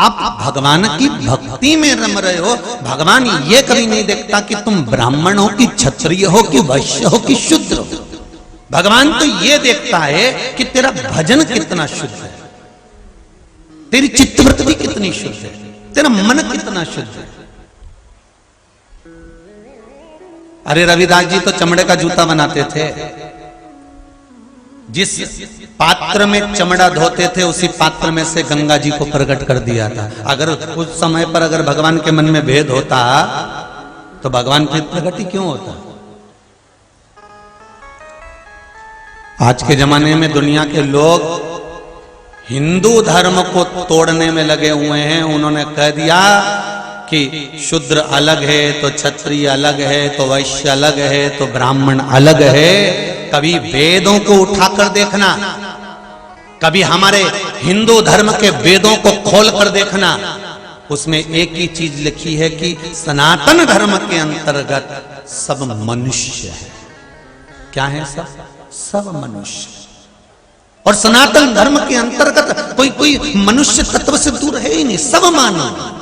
आप भगवान की भक्ति में रम रहे हो। भगवान ये कभी नहीं देखता कि तुम ब्राह्मण हो कि क्षत्रिय हो कि वैश्य हो कि शूद्र हो। भगवान तो ये देखता है कि तेरा भजन कितना शुद्ध है, तेरी चित्तवृत्ति कितनी शुद्ध है, तेरा मन कितना शुद्ध है। अरे रविदास जी तो चमड़े का जूता बनाते थे। जिस पात्र में चमड़ा धोते थे उसी पात्र में से गंगा जी को प्रकट कर दिया था। अगर उस समय पर अगर भगवान के मन में भेद होता तो भगवान फिर प्रकट ही क्यों होता। आज के जमाने में दुनिया के लोग हिंदू धर्म को तोड़ने में लगे हुए हैं। उन्होंने कह दिया कि शूद्र अलग है तो क्षत्रिय अलग है तो वैश्य अलग है तो ब्राह्मण अलग है। कभी वेदों को उठाकर देखना, कभी हमारे हिंदू धर्म के वेदों को खोल कर देखना, उसमें एक ही चीज लिखी है कि सनातन धर्म के अंतर्गत सब मनुष्य है। क्या है? सब मनुष्य। और सनातन धर्म के अंतर्गत कोई मनुष्य तत्व से दूर है ही नहीं, सब मानव।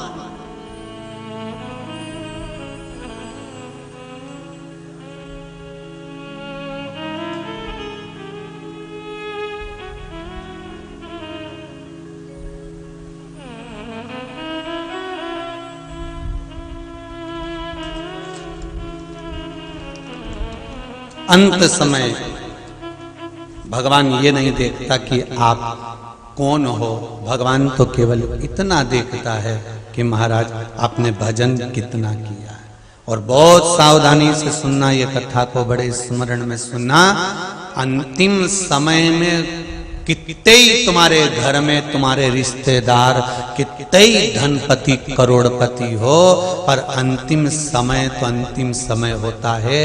अंत समय भगवान ये नहीं देखता कि आप कौन हो। भगवान तो केवल इतना देखता है कि महाराज आपने भजन कितना किया है। और बहुत सावधानी से सुनना, ये कथा को बड़े स्मरण में सुनना। अंतिम समय में कितने ही तुम्हारे घर में तुम्हारे रिश्तेदार, कितने ही धनपति करोड़पति हो, पर अंतिम समय तो अंतिम समय होता है।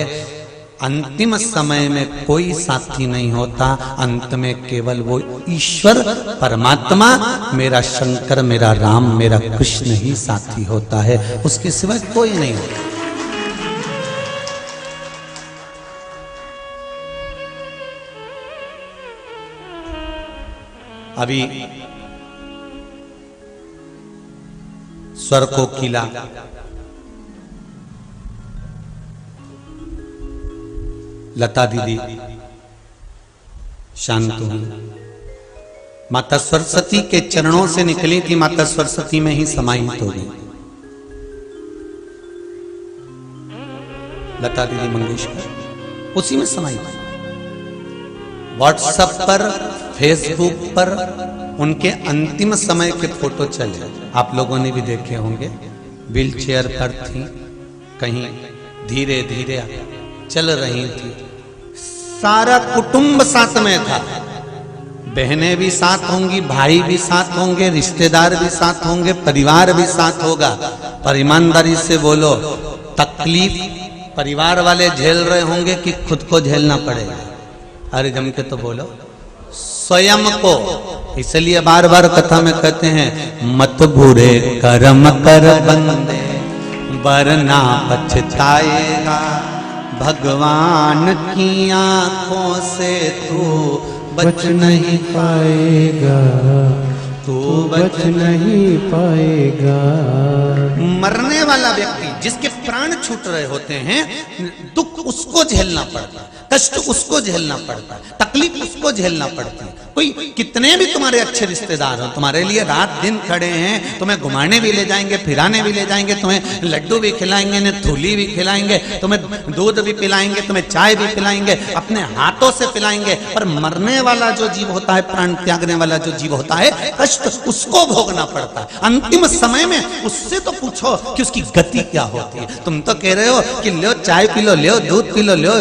अंतिम समय में कोई साथी नहीं होता। अंत में केवल वो ईश्वर परमात्मा, मेरा शंकर, मेरा राम, मेरा कृष्ण ही साथी होता है। उसके सिवा कोई नहीं होता। अभी स्वर को किला लता दीदी शांत हुई। माता सरस्वती के चरणों से निकली थी, माता सरस्वती में ही समाहित हो गई। लता दीदी मंगेशकर उसी में समाहित। व्हाट्सएप पर, फेसबुक पर उनके अंतिम समय के फोटो चले, आप लोगों ने भी देखे होंगे। व्हील चेयर पर थी, कहीं धीरे धीरे चल रही थी। सारा कुटुंब साथ में था, बहनें भी साथ होंगी, भाई भी साथ होंगे, रिश्तेदार भी साथ होंगे, परिवार भी साथ होगा। पर ईमानदारी से बोलो, तकलीफ परिवार वाले झेल रहे होंगे कि खुद को झेलना पड़ेगा? अरे जम के तो बोलो, स्वयं को। इसलिए बार बार कथा में कहते हैं, मत बुरे कर्म कर बंदे वरना पछताएगा। भगवान की आंखों से तू बच नहीं पाएगा, तू बच नहीं पाएगा। मरने वाला व्यक्ति, जिसके प्राण छूट रहे होते हैं, दुख उसको झेलना पड़ता है, कष्ट उसको झेलना पड़ता है, तकलीफ उसको झेलना पड़ती है। कोई कितने भी तुम्हारे अच्छे रिश्तेदार हो, तुम्हारे लिए रात दिन खड़े हैं, तुम्हें घुमाने भी ले जाएंगे, फिराने भी ले जाएंगे, तुम्हें लड्डू भी खिलाएंगे, थूली भी खिलाएंगे, तुम्हें दूध भी पिलाएंगे, तुम्हें चाय भी पिलाएंगे, अपने हाथों से पिलाएंगे। पर मरने वाला जो जीव होता है, प्राण त्यागने वाला जो जीव होता है, कष्ट उसको भोगना पड़ता है। अंतिम समय में उससे तो पूछो कि उसकी गति क्या होती है। तुम तो कह रहे हो कि लो चाय पी लो, लो दूध पी लो, लो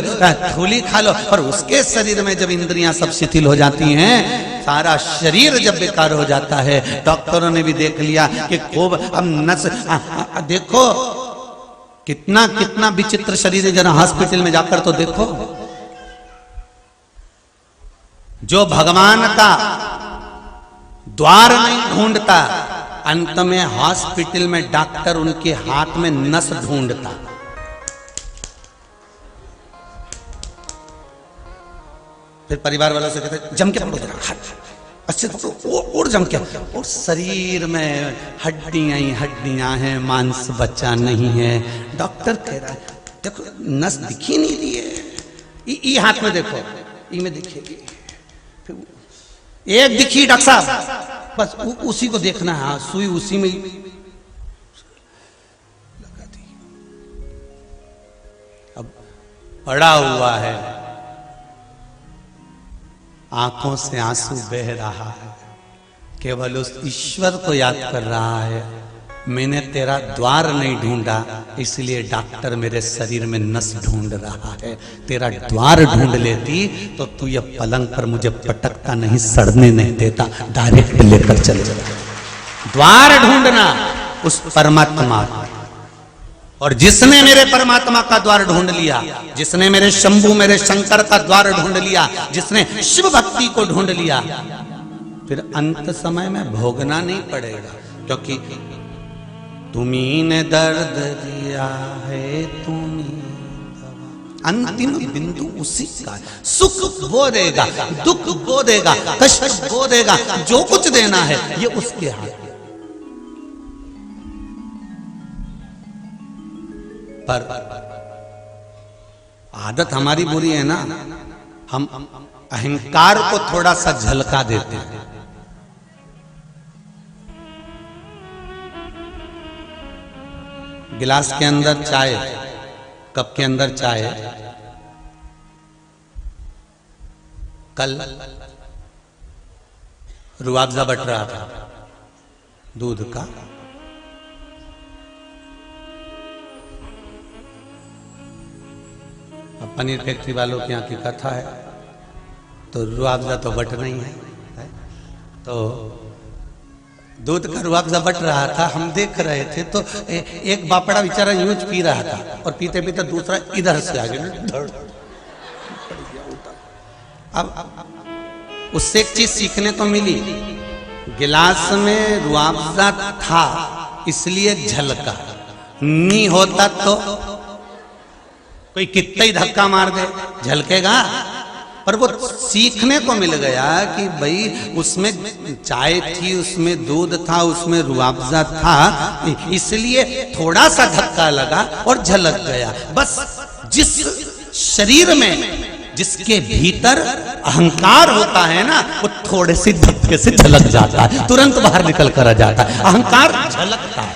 थूली खा लो, पर उसके शरीर में जब इंद्रियां सब शिथिल हो जाती हैं, सारा शरीर जब बेकार हो जाता है, डॉक्टरों ने भी देख लिया कि खूब अब नस देखो कितना कितना विचित्र शरीर है। जरा हॉस्पिटल में जाकर तो देखो, जो भगवान का द्वार नहीं ढूंढता, अंत में हॉस्पिटल में डॉक्टर उनके हाथ में नस ढूंढता। फिर परिवार वालों से कहते जम के पकड़ो जरा हाथ, अच्छे तो और जम क्या, और शरीर में हड्डियां ही हड्डियां हैं, मांस बचा नहीं है। डॉक्टर कह रहा है देखो नस दिखी नहीं रही है, ये हाथ में देखो, ये में दिखेगी, एक दिखी डॉक्टर साहब, बस उसी को देखना है, सुई उसी में लगा दी। अब पड़ा हुआ है, आंखों से आंसू बह रहा है, केवल उस ईश्वर को याद कर रहा है। मैंने तेरा द्वार नहीं ढूंढा, इसलिए डॉक्टर मेरे शरीर में नस ढूंढ रहा है। तेरा द्वार ढूंढ लेती तो तू ये पलंग पर मुझे पटकता नहीं, सड़ने नहीं देता, डायरेक्ट लेकर चले जाता। द्वार ढूंढना उस परमात्मा, और जिसने मेरे परमात्मा का द्वार ढूंढ लिया, जिसने मेरे शंभु मेरे शंकर का द्वार ढूंढ लिया, जिसने शिव भक्ति को ढूंढ लिया, फिर अंत समय में भोगना नहीं पड़ेगा, क्योंकि तुम्ही ने दर्द दिया है, तुम्ही दवा। अंतिम बिंदु उसी का, सुख वो देगा, दुख वो देगा, कष्ट वो देगा, जो कुछ देना है ये उसके हाथ। पर आदत हमारी बुरी है ना, हम अहंकार को थोड़ा सा झलका देते हैं। गिलास के अंदर चाय, कप के अंदर चाय, कल रुआवजा बट रहा था दूध का, पनीर फैक्ट्री वालों के यहाँ की कथा है, तो रुआवजा तो बट नहीं है, तो दूध का रुआवजा बट रहा था, हम देख रहे थे, तो एक बापड़ा बेचारा यूं पी रहा था, और पीते पीते दूसरा इधर से आ गया। अब उससे एक चीज सीखने को मिली, गिलास में रुआवजा था इसलिए झलका, नहीं होता तो कोई कितना ही धक्का मार दे झलकेगा। पर वो सीखने को मिल गया कि भाई उसमें चाय थी, उसमें दूध था, उसमें रुआवजा था, इसलिए थोड़ा सा धक्का लगा और झलक गया। बस जिस शरीर में जिसके भीतर अहंकार होता है ना, वो थोड़े से धक्के से झलक जाता है, तुरंत बाहर निकल कर आ जाता है। अहंकार झलकता है,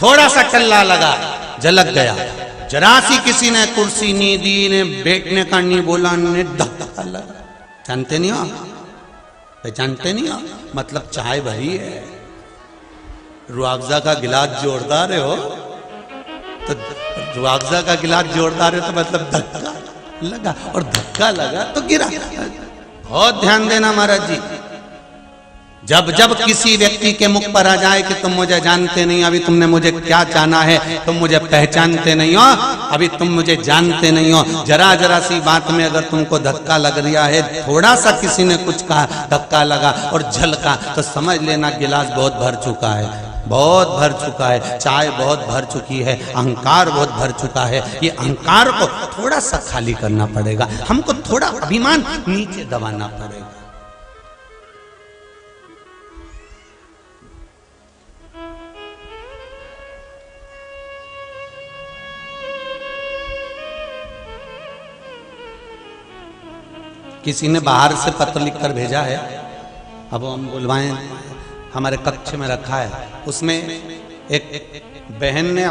थोड़ा सा टल्ला लगा झलक गया। जरा सी किसी ने कुर्सी नहीं दी, ने बैठने का नहीं बोला, ने धक्का लगा। जानते नहीं हो, पहचानते नहीं हो, मतलब चाय भरी है, रुआवजा का गिलास जोरदार है हो, तो रुआवजा का गिलास जोरदार है तो मतलब धक्का लगा, और धक्का लगा तो गिरा। बहुत ध्यान देना महाराज जी, जब जब किसी व्यक्ति के मुख पर आ जाए कि तुम मुझे जानते नहीं, अभी तुमने मुझे क्या जाना है, तुम मुझे पहचानते नहीं हो, अभी तुम मुझे जानते नहीं हो, जरा जरा सी बात में अगर तुमको धक्का लग रहा है, थोड़ा सा किसी ने कुछ कहा, धक्का लगा और झलका, तो समझ लेना गिलास बहुत भर चुका है, बहुत भर चुका है, चाय बहुत भर चुकी है, अहंकार बहुत भर चुका है। ये अहंकार को थोड़ा सा खाली करना पड़ेगा, हमको थोड़ा अभिमान नीचे दबाना पड़ेगा। किसी ने बाहर से पत्र लिखकर भेजा है, अब हम बुलवाएं, हमारे कक्ष में रखा है, उसमें एक बहन ने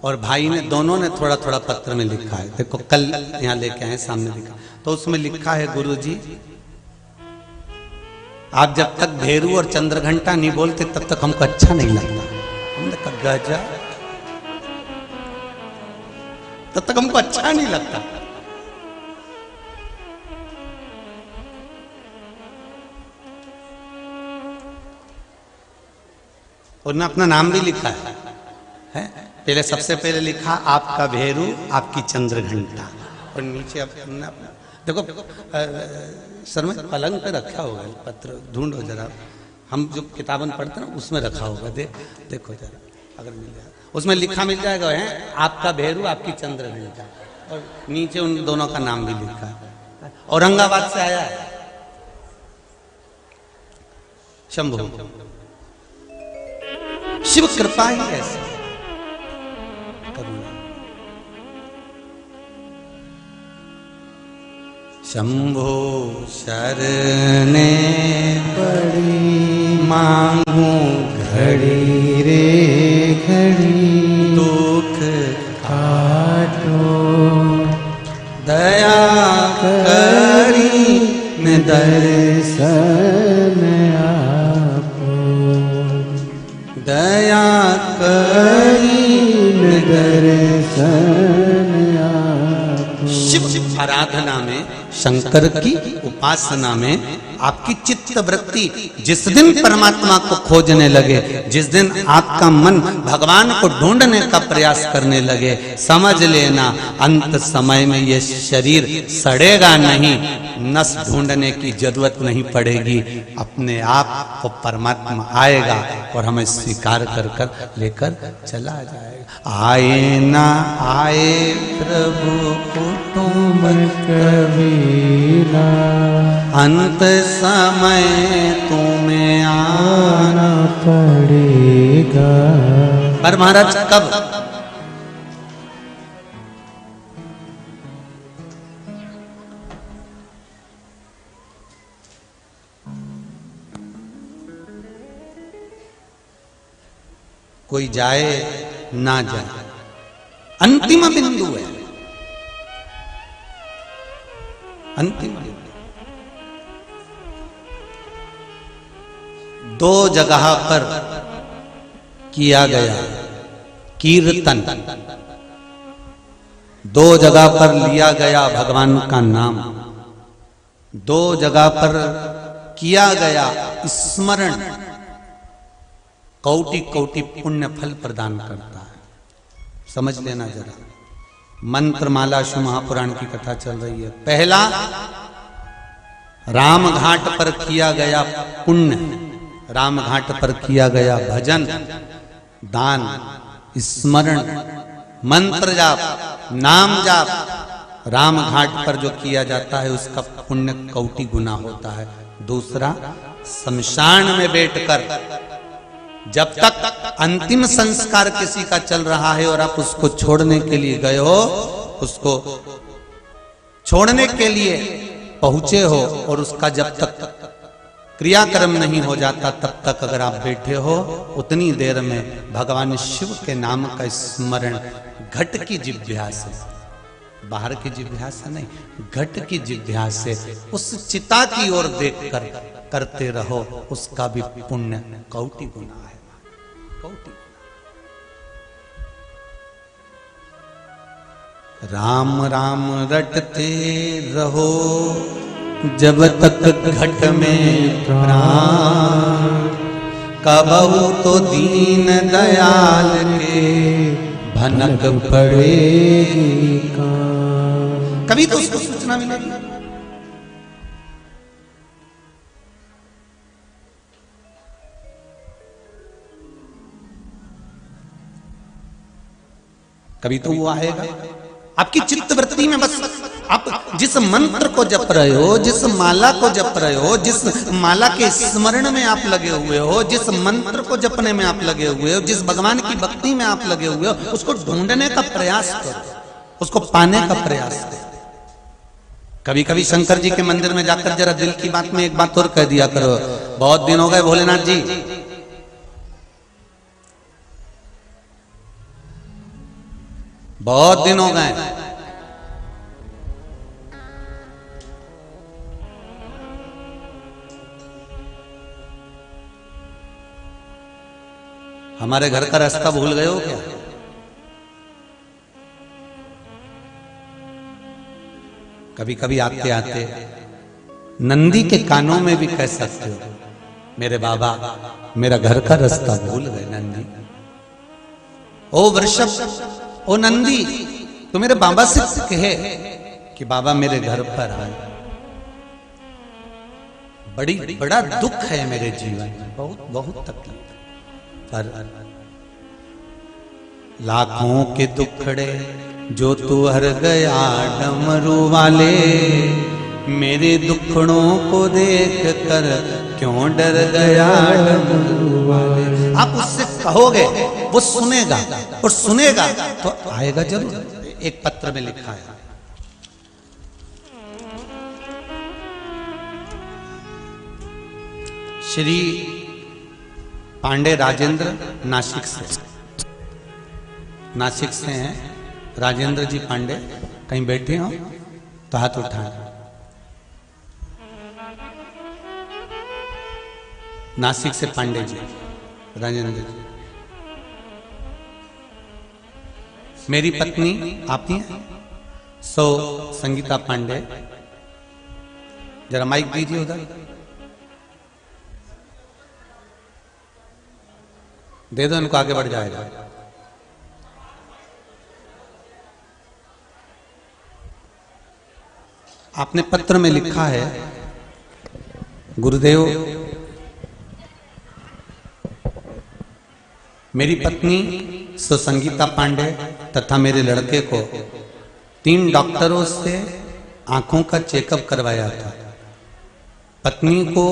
और भाई ने, दोनों ने थोड़ा थोड़ा पत्र में लिखा है। देखो कल यहाँ लेके आए, सामने लिखा, तो उसमें लिखा है, गुरुजी आप जब तक भेरू और चंद्रघंटा नहीं बोलते तब तक हमको अच्छा नहीं लगता। हमने कहा गजा, तब तक हमको अच्छा नहीं लगता। उन्होंने अपना नाम भी लिखा है? पहले सबसे पहले लिखा आपका भेरू, आपकी चंद्रघंटा, और नीचे अपना देखो सर में पलंग पे रखा होगा पत्र, ढूंढो जरा, हम जो किताबन पढ़ते हैं ना उसमें रखा होगा, देखो जरा अगर मिल जाए, उसमें लिखा मिल जाएगा है आपका भेरू, आपकी चंद्रघंटा, और नीचे उन दोनों का नाम भी लिखा है। औरंगाबाद से आया है, शंभु। शिव कृपा ही ऐसी करुणा। शंभो शरणे पड़ी मांगू घड़ी रे घड़ी दुख काटो दया करी में दर्शन आपो दया करी में दर्शन आपो। शिव आराधना में, शंकर की उपासना में आपकी चित्त वृत्ति जिस दिन परमात्मा को खोजने लगे, जिस दिन आपका मन भगवान को ढूंढने का प्रयास करने लगे, समझ लेना अंत समय में ये शरीर सड़ेगा नहीं, नस ढूंढने की जरूरत नहीं पड़ेगी, अपने आप को परमात्मा आएगा और हमें स्वीकार कर कर लेकर चला जाएगा। आए ना आए प्रभु कुटुंब कबीरा अंत समय तुम्हें आना पड़ेगा। पर महाराज कब? कोई जाए ना जाए, अंतिम बिंदु है, अंतिम बिंदु। दो जगह पर किया गया कीर्तन, दो जगह पर लिया गया भगवान का नाम, दो जगह पर किया गया स्मरण, कोटि कोटि पुण्य फल प्रदान करता है। समझ लेना जरा। मंत्रमाला शिव महापुराण की कथा चल रही है। पहला राम घाट पर किया गया पुण्य, राम घाट पर किया गया भजन, दान, स्मरण, मंत्र जाप, नाम जाप, राम घाट पर जो किया जाता है उसका पुण्य कोटि गुना होता है। दूसरा, शमशान में बैठकर जब तक अंतिम संस्कार किसी का चल रहा है और आप उसको छोड़ने के लिए गए हो, उसको छोड़ने के लिए पहुंचे हो और उसका जब तक क्रियाक्रम नहीं हो जाता तब तक अगर आप बैठे हो, उतनी देर में भगवान शिव के नाम का स्मरण घट की जिह्वा से, बाहर की जिह्वा से नहीं, घट की जिह्वा से उस चिता की ओर देखकर करते रहो, उसका भी पुण्य कोटि गुना है, कोटि। राम राम रटते रहो जब तक घट में प्राण, कबहू तो दीन दयाल के भनक पड़ेगी कान। कभी तो उसको सूचना मिलेगी। कभी तो वो आएगा आपकी चित्त वृत्ति में। बस आप जिस मंत्र को जप रहे हो, जिस माला को जप रहे हो, जिस माला के स्मरण में आप लगे हुए हो, जिस मंत्र को जपने में आप लगे हुए हो, जिस भगवान की भक्ति में आप लगे हुए हो, उसको ढूंढने का प्रयास करो, उसको पाने का प्रयास करो। कभी कभी शंकर जी के मंदिर में जाकर जरा दिल की बात में एक बात और कह दिया करो, बहुत दिन हो गए भोलेनाथ जी, बहुत दिन हो गए, हमारे घर का रास्ता भूल गए हो क्या? कभी कभी आते आते नंदी के कानों में भी कह सकते हो, मेरे बाबा मेरा घर का रास्ता भूल गए नंदी। ओ वृषभ, ओ नंदी, तो मेरे बाबा से कहे कि बाबा मेरे घर पर आए, बड़ा दुख है मेरे जीवन में, बहुत बहुत तकलीफ, पर लाखों के दुखड़े जो तू हर गया डमरू वाले, मेरे दुखड़ों को देख कर क्यों डर गया डमरू वाले। आप उससे कहोगे वो सुनेगा, और सुनेगा तो आएगा जरूर। एक पत्र में लिखा है, श्री पांडे राजेंद्र नासिक से हैं। राजेंद्र जी पांडे कहीं बैठे हो तो हाथ उठाएं। नासिक से पांडे जी, राजेंद्र जी। मेरी पत्नी आप ही हैं? संगीता पांडे, जरा माइक दीजिए उधर, दे दो इनको, आगे बढ़ जाएगा। आपने पत्र में लिखा है, गुरुदेव मेरी पत्नी संगीता पांडे तथा मेरे लड़के को 3 डॉक्टरों से आंखों का चेकअप करवाया था। पत्नी को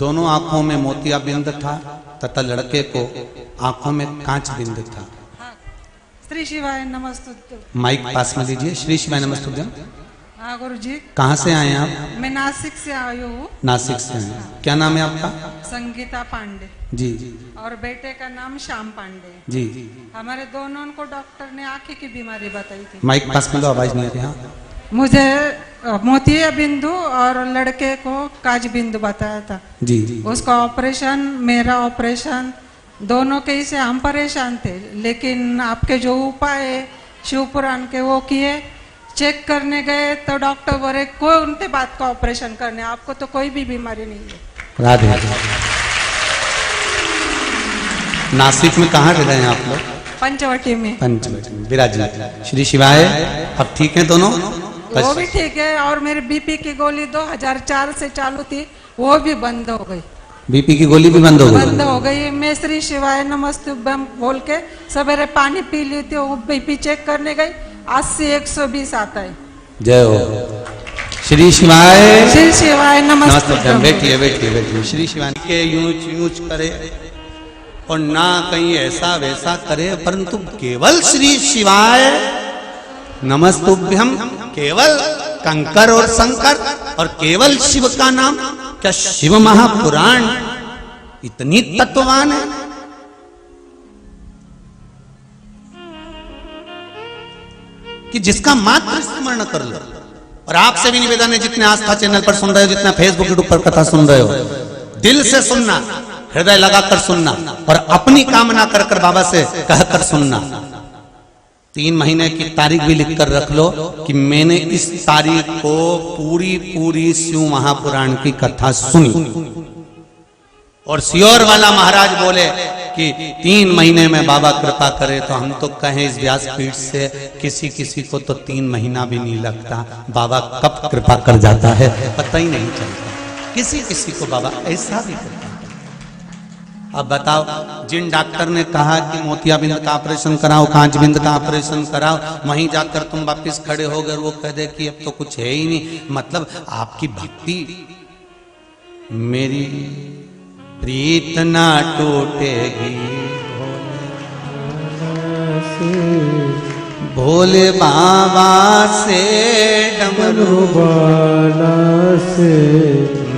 दोनों आंखों में मोतियाबिंद था तथा लड़के को आंखों में कांच बिंद था। श्री शिवाय नमस्तुभ्यं। माइक पास में लीजिए। श्री शिवाय नमस्तुभ्यं। हाँ गुरु जी। कहाँ से आए हैं आप? मैं नासिक से आई हूँ। नासिक से आए। क्या नाम है आपका? संगीता पांडे जी। और बेटे का नाम श्याम पांडे जी। हमारे दोनों को डॉक्टर ने आंखें की बीमारी बताई थी। माइक पास में लो, आवाज नहीं आ रही। हाँ, मुझे मोतिया बिंदु और लड़के को काज बिंदु बताया था जी। उसका ऑपरेशन, मेरा ऑपरेशन, दोनों के से हम परेशान थे, लेकिन आपके जो उपाय है शिव पुराण के वो किए। चेक करने गए तो डॉक्टर बोले कोई उनके बात का ऑपरेशन करने, आपको तो कोई भी बीमारी नहीं है। राधे। नासिक में कहाँ रह रहे हैं आप लोग? पंचवटी में। पंचवटी में विराजित। श्री शिवाय। अब ठीक है दोनों? वो भी ठीक है। और मेरी बीपी की गोली 2004 से चालू थी, वो भी बंद हो गई। बीपी की गोली भी बंद हो गई। मैं श्री शिवाय नमस्तुभ्यं बोल के सवेरे पानी पी ली थी, वो बीपी चेक करने गई, 80/120 आता है। जय हो। श्री शिवाय। श्री शिवाय नमस्तुभ्यं। बैठिए बैठिए बैठिए। श्री शिवाय के यूज करे और ना कहीं ऐसा वैसा करे, परंतु केवल श्री शिवाय नमस्तुभ्यं, केवल कंकर और शंकर और केवल शिव का नाम। क्या शिव महापुराण इतनी तत्ववान है? कि जिसका मात्र स्मरण कर लो। और आपसे भी निवेदन है, जितने आस्था चैनल पर सुन रहे हो, जितना फेसबुक यूट्यूब पर कथा सुन रहे हो, दिल से सुनना, हृदय लगाकर सुनना और अपनी कामना कर कर बाबा से कहकर सुनना। 3 महीने की तारीख भी लिख कर रख लो कि मैंने इस तारीख को पूरी शिव महापुराण की कथा सुनी। और सियोर वाला महाराज बोले कि 3 महीने में बाबा कृपा करे, तो हम तो कहें इस व्यासपीठ से किसी को तो 3 महीना भी नहीं लगता। बाबा कब कृपा कर जाता है पता ही नहीं चलता। किसी को बाबा ऐसा भी करता। अब बताओ, जिन डॉक्टर ने कहा कि मोतियाबिंद का ऑपरेशन कराओ, कांचबिंद का ऑपरेशन कराओ, वहीं जाकर तुम वापिस खड़े हो गए, वो कह दे कि अब तो कुछ है ही नहीं। मतलब आपकी भक्ति, मेरी प्रीत ना टूटेगी भोले बाबा से, डमरू बाला से,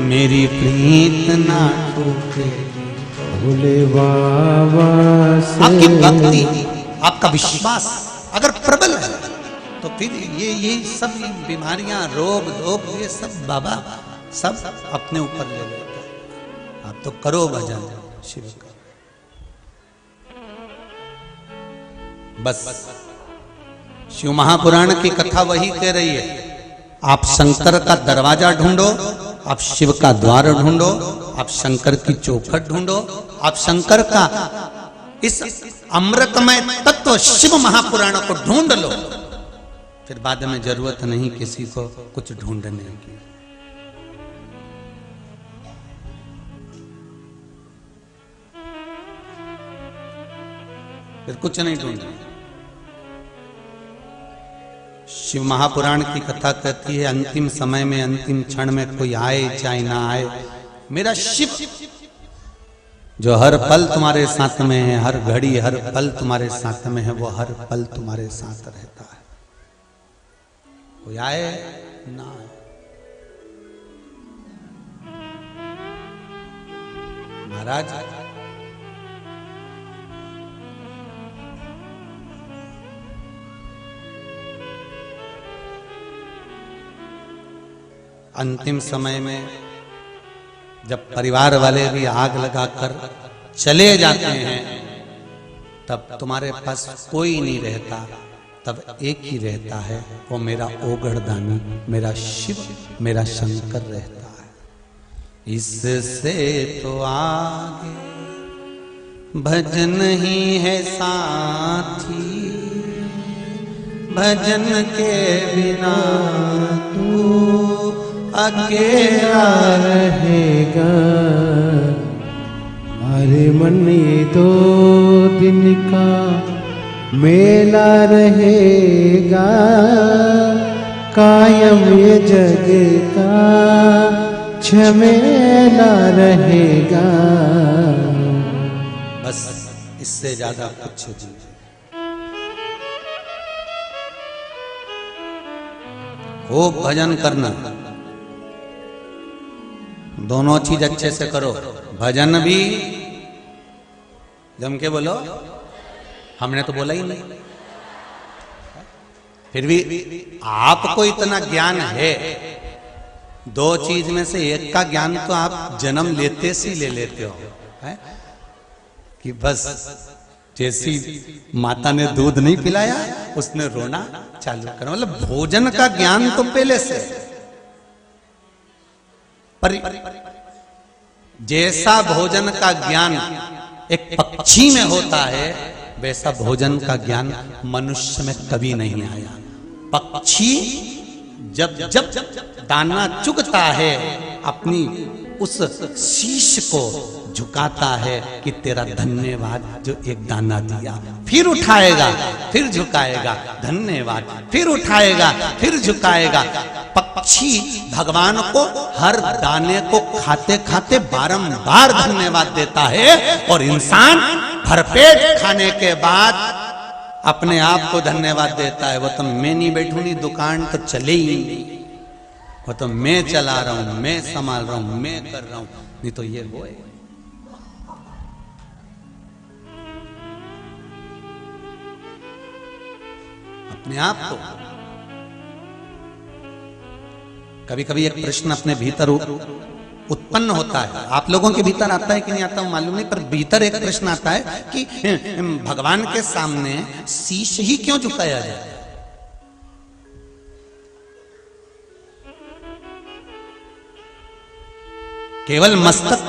मेरी प्रीत ना टूटेगी भोले बाबा से। आपकी भक्ति, आपका विश्वास अगर प्रबल है तो फिर ये सब बीमारियां, रोग धोग, ये सब बाबा सब अपने ऊपर ले लेता है। आप तो करो भजन शिव का। बस शिव महापुराण की कथा वही कह रही है। आप शंकर का दरवाजा ढूंढो, आप शिव का द्वार ढूंढो, आप शंकर की चौखट ढूंढो, आप शंकर का इस अमृतमय तत्व शिव महापुराण को ढूंढ लो, फिर बाद में जरूरत नहीं किसी को कुछ ढूंढने की। फिर कुछ नहीं ढूंढना। शिव महापुराण की कथा कहती है, अंतिम समय में, अंतिम क्षण में कोई आए चाहे ना आए, मेरा शिव जो हर पल तुम्हारे साथ में है, हर घड़ी हर पल तुम्हारे साथ में है, वो हर पल तुम्हारे साथ रहता है। कोई आए ना आए, महाराज अंतिम समय में जब परिवार वाले भी आग लगाकर चले जाते हैं, तब तुम्हारे पास कोई नहीं रहता, तब एक ही रहता है, वो मेरा ओगड़दानी, मेरा शिव, मेरा शंकर रहता है। इससे तो आगे भजन ही है साथी, भजन के बिना तू अकेला रहेगा। अरे मन ये 2 दिन का मेला रहेगा, कायम ये जग का झमेला रहेगा। बस इससे ज्यादा कुछ नहीं। खूब भजन करना, दोनों चीज अच्छे से करो, भजन भी जम के बोलो, हमने तो बोला ही नहीं, फिर भी आपको इतना ज्ञान है, 2 चीज में से एक का ज्ञान तो आप जन्म लेते से ले लेते हो, है? कि बस जैसी माता ने दूध नहीं पिलाया उसने रोना चालू करा, मतलब भोजन का ज्ञान तो पहले से, पर जैसा भोजन का ज्ञान एक पक्षी में होता है, वैसा भोजन का ज्ञान मनुष्य में कभी नहीं आया। पक्षी जब जब दाना चुगता है, अपनी उस शीश को झुकाता है कि तेरा धन्यवाद जो एक दाना दिया, फिर उठाएगा, फिर झुकाएगा, धन्यवाद, फिर उठाएगा, फिर झुकाएगा। पक्षी भगवान को हर दाने को खाते खाते बारंबार धन्यवाद देता है, और इंसान भरपेट खाने के बाद अपने आप को धन्यवाद देता है। वो तो मैं नहीं बैठूंगी, दुकान तो चले ही नहीं, वो तो मैं चला रहा हूं, मैं संभाल रहा हूं, मैं कर रहा हूं, नहीं तो ये वो है। अपने आप को कभी कभी एक प्रश्न अपने भीतर उत्पन्न होता है, आप लोगों के भीतर आता है कि नहीं आता मालूम नहीं, पर भीतर एक प्रश्न आता है कि भगवान के सामने शीश ही क्यों झुकाया जाए? केवल मस्तक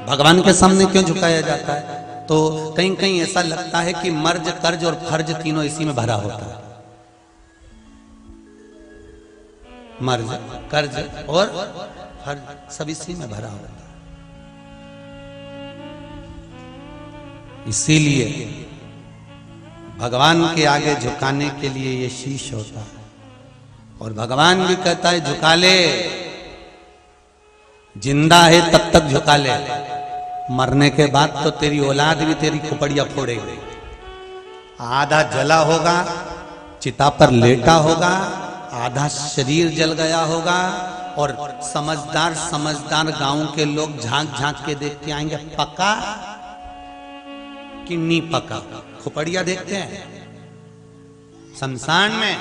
भगवान के सामने क्यों झुकाया जाता है? तो कहीं कहीं ऐसा लगता है कि मर्ज, कर्ज और फर्ज तीनों इसी में भरा होता है। मर्ज, कर्ज और फर्ज सब इसी में भरा होता है। इसीलिए भगवान के आगे झुकाने के लिए ये शीश होता है, और भगवान भी कहता है झुका ले, जिंदा है तब तक झुका ले, मरने के बाद तो तेरी औलाद भी तेरी खोपड़िया फोड़ेगी। आधा जला होगा, चिता पर लेटा होगा, आधा शरीर जल गया होगा, और समझदार समझदार गांव के लोग झांक झांक के देखते आएंगे पका कि नहीं पका। खोपड़िया देखते हैं शमशान में,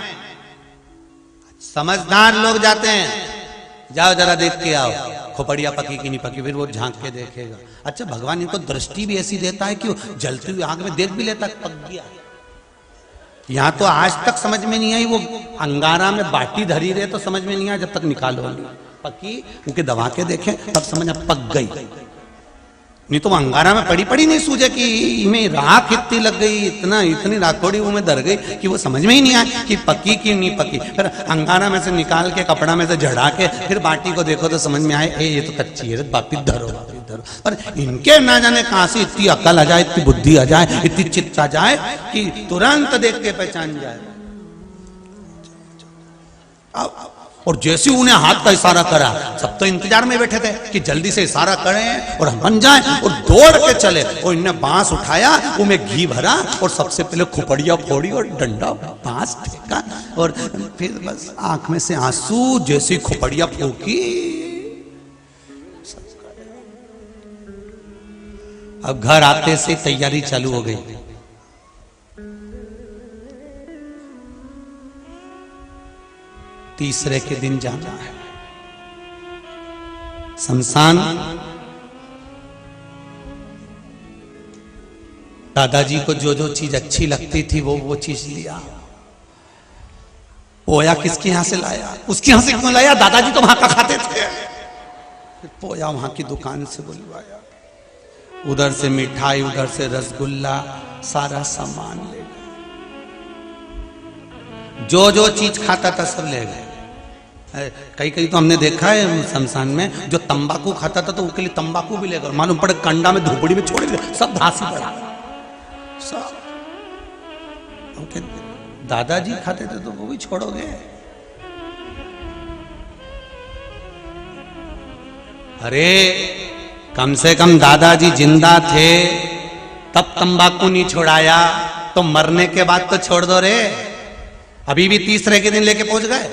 समझदार लोग जाते हैं, जाओ जरा देख के आओ खोपड़िया पकी कि नहीं पकी, फिर वो झांक के देखेगा। अच्छा, भगवान इनको दृष्टि भी ऐसी देता है कि वो जलती हुई आग में देख भी लेता है पक गया। यहां तो आज तक समझ में नहीं आई, वो अंगारा में बाटी धरी रहे तो समझ में नहीं आया, जब तक निकालो पकी उनके दबा के देखे तब समझ पक गई, नहीं तो अंगारा में पड़ी पड़ी नहीं सूझे कि इनमें राख इतनी लग गई, इतनी राखोड़ी में दर गई कि वो समझ में ही नहीं आया कि पकी कि नहीं पकी। फिर अंगारा में से निकाल के कपड़ा में से झड़ा के फिर बाटी को देखो तो समझ में आए ये तो कच्ची है, वापिस धरो वापिस धरो। पर इनके ना जाने कहां से इतनी अकल आ जाए, इतनी बुद्धि आ जाए, इतनी चित्त आ जाए कि तुरंत देख के पहचान जाए। और जैसे उन्हें हाथ का इशारा करा, सब तो इंतजार में बैठे थे कि जल्दी से इशारा करें और हम बन जाएं, और दौड़ के चले और इन्हें बांस उठाया, उनमें घी भरा और सबसे पहले खुपड़िया फोड़ी और डंडा बांस फेंका, और फिर बस आंख में से आंसू, जैसी खुपड़िया फूकी। अब घर आते से तैयारी चालू हो गई। तीसरे के दिन जाना है शमशान। दादाजी को जो जो चीज अच्छी लगती थी वो चीज लिया। पोया किसके यहां से लाया? उसके यहां से क्यों लाया? दादाजी तो वहां का खाते थे। फिर पोया वहां की दुकान से बुलवाया, उधर से मिठाई, उधर से रसगुल्ला, सारा सामान ले गए। जो जो चीज खाता था सब ले गए। कई कई तो हमने देखा है शमशान में, जो तंबाकू खाता था तो उसके लिए तंबाकू भी ले गए। मालूम पड़े कंडा में धूपड़ी में छोड़ गए, सब धासी पड़ा सब। दादाजी खाते थे तो वो भी छोड़ोगे? अरे कम से कम दादाजी जिंदा थे तब तंबाकू नहीं छोड़ाया, तो मरने के बाद तो छोड़ दो रे। अभी भी तीसरे के दिन लेके पहुंच गए।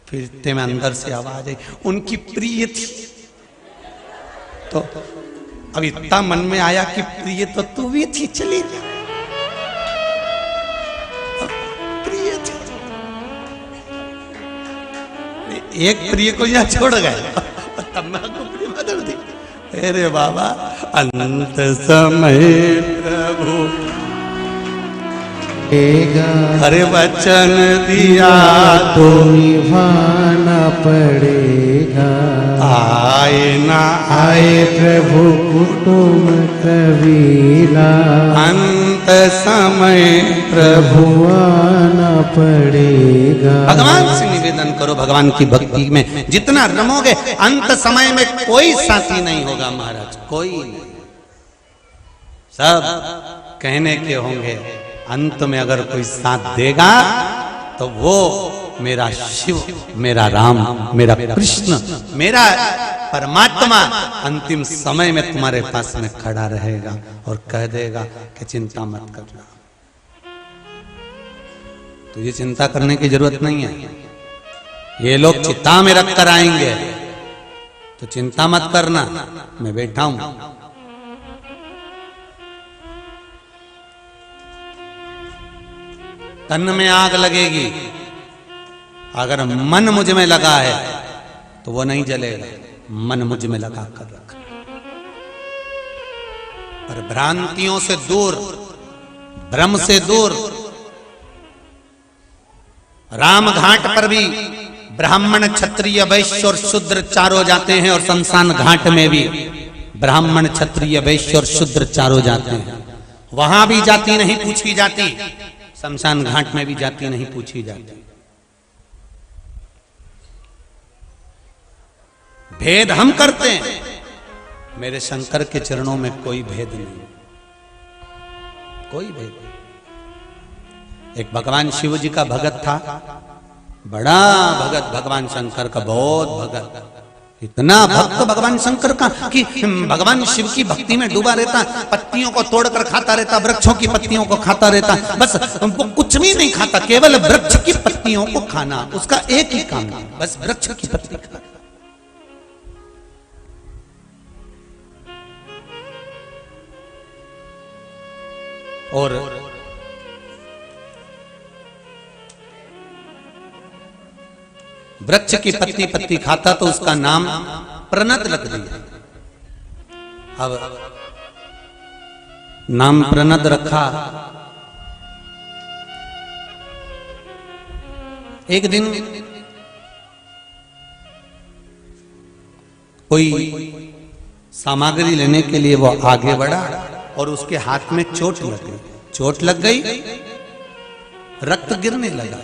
फिर इतने में अंदर से आवाज आई, उनकी प्रिय थी। तो अब इतना मन में आया कि प्रिय तो तू भी थी, चली जा। प्रिय थी, एक प्रिय को यहाँ छोड़ गए, तंबाकू प्रिय बदल दी। अरे बाबा, अंत समय प्रभु हरे वचन दिया तो निभाना पड़ेगा। आए ना आए प्रभु कुटुंब कबीला, अंत समय प्रभु आना पड़ेगा। भगवान से निवेदन करो, भगवान की भक्ति में जितना रमोगे अंत समय में कोई साथी नहीं होगा महाराज, कोई नहीं। सब कहने के होंगे, अंत में अगर कोई साथ देगा तो वो मेरा शिव, मेरा राम, मेरा कृष्ण, मेरा परमात्मा अंतिम समय में तुम्हारे पास में खड़ा रहेगा और कह देगा कि चिंता मत करना। तुझे चिंता करने की जरूरत नहीं है, ये लोग चिता में रख कर आएंगे, तो चिंता मत करना, मैं बैठा हूं। तन में आग लगेगी, अगर मन मुझ में लगा है तो वो नहीं जलेगा, मन मुझ में लगा कर रख। पर भ्रांतियों से दूर, भ्रम से दूर। राम घाट पर भी ब्राह्मण, क्षत्रिय, वैश्य और शूद्र चारों जाते हैं, और शमशान घाट में भी ब्राह्मण, क्षत्रिय, वैश्य और शूद्र चारों जाते हैं। वहां भी जाति नहीं पूछी जाती, शमशान घाट में भी जाति नहीं पूछी जाती। भेद हम करते हैं, मेरे शंकर के चरणों में कोई भेद नहीं, कोई भेद नहीं। एक भगवान शिव जी का भगत था, बड़ा भगत भगवान शंकर का, बहुत भगत, इतना भक्त भगवान शंकर का कि भगवान शिव की भक्ति में डूबा रहता, पत्तियों को तोड़कर खाता रहता, वृक्षों की पत्तियों को खाता रहता, बस वो कुछ भी नहीं खाता, केवल वृक्ष की पत्तियों को खाना, उसका एक ही काम है, बस वृक्ष की पत्ती खाना। और वृक्ष की पत्ती पत्ती खाता तो उसका नाम प्रणत रख दिया। अब नाम प्रणत रखा। एक दिन कोई सामग्री लेने के लिए वो आगे बढ़ा और उसके हाथ में चोट लग गई। चोट लग गई, रक्त गिरने लगा,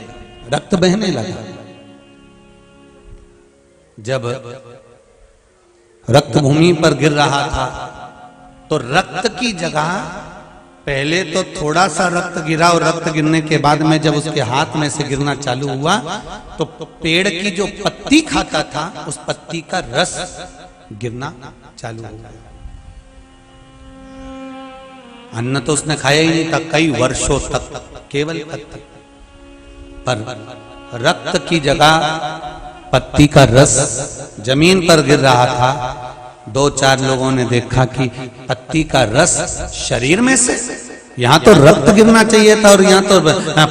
रक्त बहने लगा। जब रक्त भूमि पर गिर रहा था तो रक्त की जगह पहले तो थोड़ा सा रक्त गिरा और रक्त गिरने के बाद में जब उसके हाथ में से गिरना चालू हुआ तो पेड़ की जो पत्ती खाता था उस पत्ती का रस गिरना चालू हो गया। अन्न तो उसने खाया ही नहीं था कई वर्षों तक, केवल पत्ती, पर रक्त की जगह पत्ती का रस जमीन पर गिर रहा था। 2-4 लोगों ने देखा कि पत्ती का रस शरीर में से, यहाँ तो रक्त गिरना चाहिए था और यहाँ तो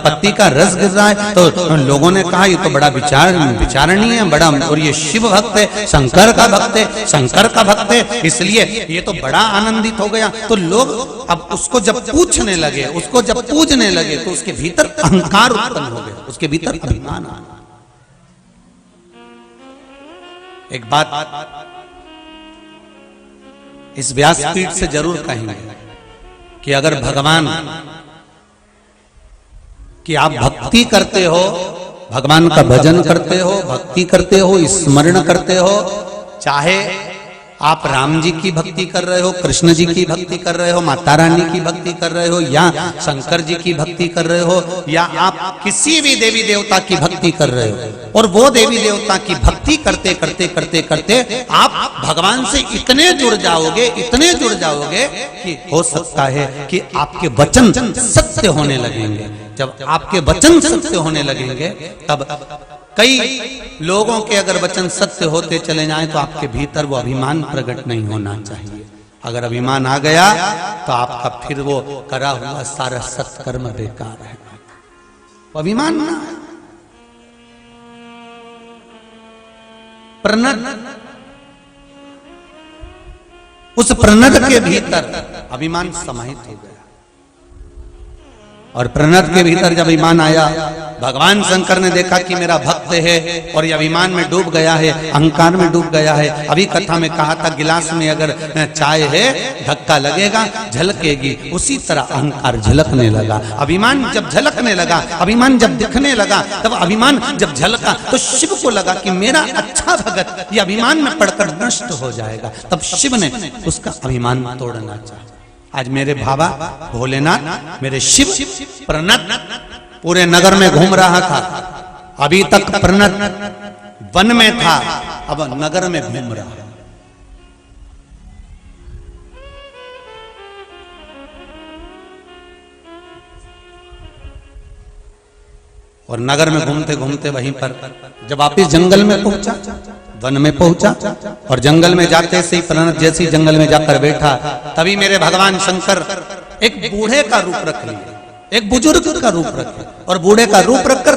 पत्ती का रस गिर रहा है। तो लोगों ने कहा ये तो बड़ा विचारणीय है, बड़ा, और ये शिव भक्त है, शंकर का भक्त है, शंकर का भक्त है, इसलिए ये तो बड़ा आनंदित हो गया। तो लोग अब उसको जब पूछने लगे, उसको जब पूजने लगे तो उसके भीतर अहंकार उत्पन्न हो गया, उसके भीतर अभिमान आ गया। एक बात इस व्यासपीठ से जरूर कहेंगे कि अगर भगवान की आप भक्ति करते हो, भगवान का भजन करते हो, भक्ति करते हो, स्मरण करते हो, चाहे आप राम जी की भक्ति कर रहे हो, कृष्ण जी की भक्ति कर रहे हो, माता रानी की भक्ति कर रहे हो, या शंकर जी की भक्ति कर रहे हो, या आप किसी भी देवी देवता की भक्ति कर रहे हो, और वो देवी देवता की भक्ति करते करते करते करते आप भगवान से इतने जुड़ जाओगे, इतने जुड़ जाओगे कि हो सकता है कि आपके वचन सत्य होने लगेंगे। जब आपके वचन सत्य होने लगेंगे तब कई लोगों के अगर वचन सत्य होते चले जाएं तो आपके भीतर वो अभिमान प्रकट नहीं होना चाहिए। अगर अभिमान आ गया तो आपका फिर वो करा हुआ सारा सत्कर्म बेकार है। अभिमान ना है। प्रनद, उस प्रनद के भीतर अभिमान समाहित हो गया, और प्रणत के भीतर जब अभिमान आया, भगवान शंकर ने देखा कि मेरा भक्त है और ये अभिमान में डूब गया है, अहंकार में डूब गया है। अभी कथा में कहा था गिलास में अगर चाय है धक्का लगेगा झलकेगी, उसी तरह अहंकार झलकने लगा। अभिमान जब झलकने लगा, अभिमान जब दिखने लगा, तब अभिमान जब झलका तो शिव को लगा कि मेरा अच्छा भगत ये अभिमान में पड़कर नष्ट हो जाएगा। तब शिव ने उसका अभिमान तोड़ना चाहा। आज मेरे बाबा भोलेनाथ, मेरे शिव प्रणत पूरे नगर में घूम रहा था। अभी तक प्रणत वन में था, अब नगर में घूम रहा है। और नगर में घूमते घूमते वहीं पर जब वापिस जंगल में पहुंचा, वन में पहुंचा, और जंगल में जाते से ही प्रणत जैसे जंगल में जाकर बैठा, तभी मेरे भगवान शंकर एक बूढ़े का रूप रख लिए, एक बुजुर्ग का रूप रखे, और बूढ़े का रूप रखकर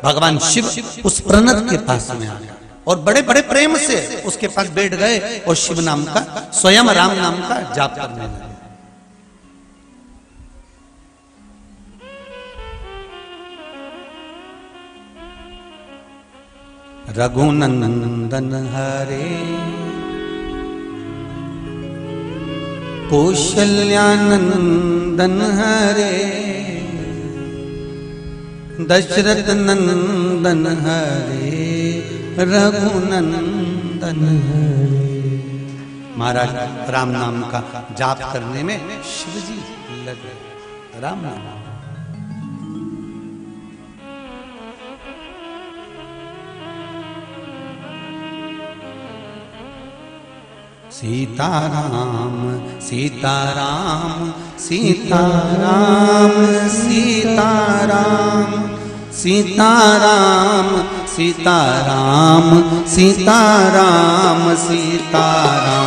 भगवान शिव उस प्रणत के पास में आ गया और बड़े बड़े प्रेम से उसके पास बैठ गए और शिव नाम का, स्वयं राम नाम का जाप करने लगे। रघुनंदन हरे कौशल्यानंदन हरे दशरथ नंदन हरे रघुनंदन हरे। महाराज राम नाम का जाप करने में शिव जी लगे। राम नाम सीताराम सीताराम सीताराम सीताराम सीताराम सीताराम सीताराम सीताराम